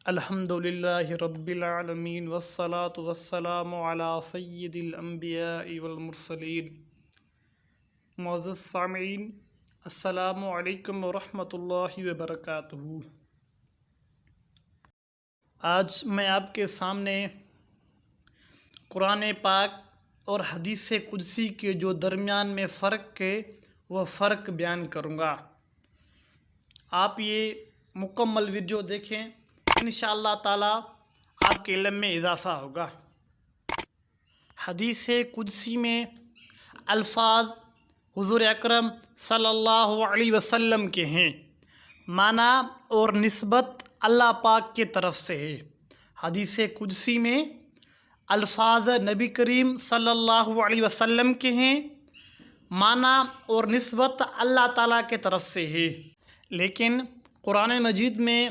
الحمد للہ رب العالمین والصلاة والسلام علی سید الانبیاء والمرسلین۔ معزز سامعین، السلام علیکم ورحمۃ اللہ وبرکاتہ۔ آج میں آپ کے سامنے قرآن پاک اور حدیث قدسی کے جو درمیان میں فرق ہے وہ فرق بیان کروں گا۔ آپ یہ مکمل ویڈیو دیکھیں، انشاءاللہ تعالی آپ کے علم میں اضافہ ہوگا۔ حدیث قدسی میں الفاظ حضور اکرم صلی اللہ علیہ وسلم کے ہیں، معنی اور نسبت اللہ پاک کے طرف سے ہے۔ حدیث قدسی میں الفاظ نبی کریم صلی اللہ علیہ وسلم کے ہیں، معنی اور نسبت اللہ تعالیٰ کے طرف سے ہے، لیکن قرآن مجید میں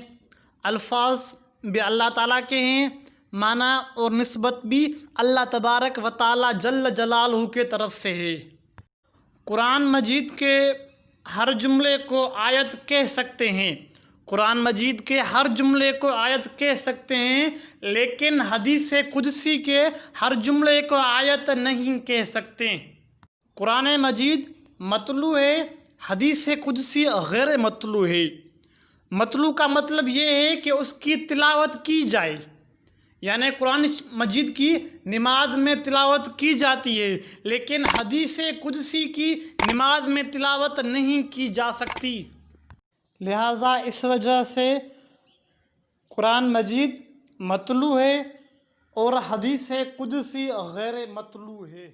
الفاظ بھی اللہ تعالیٰ کے ہیں، معنی اور نسبت بھی اللہ تبارک و تعالیٰ جل جلالہ کے طرف سے ہے۔ قرآن مجید کے ہر جملے کو آیت کہہ سکتے ہیں، قرآن مجید کے ہر جملے کو آیت کہہ سکتے ہیں، لیکن حدیث قدسی کے ہر جملے کو آیت نہیں کہہ سکتے۔ قرآن مجید مطلوع ہے، حدیث قدسی غیر مطلوع ہے۔ مطلوع کا مطلب یہ ہے کہ اس کی تلاوت کی جائے، یعنی قرآن مجید کی نماز میں تلاوت کی جاتی ہے، لیکن حدیث قدسی کی نماز میں تلاوت نہیں کی جا سکتی۔ لہٰذا اس وجہ سے قرآن مجید مطلوع ہے اور حدیث قدسی غیر مطلوع ہے۔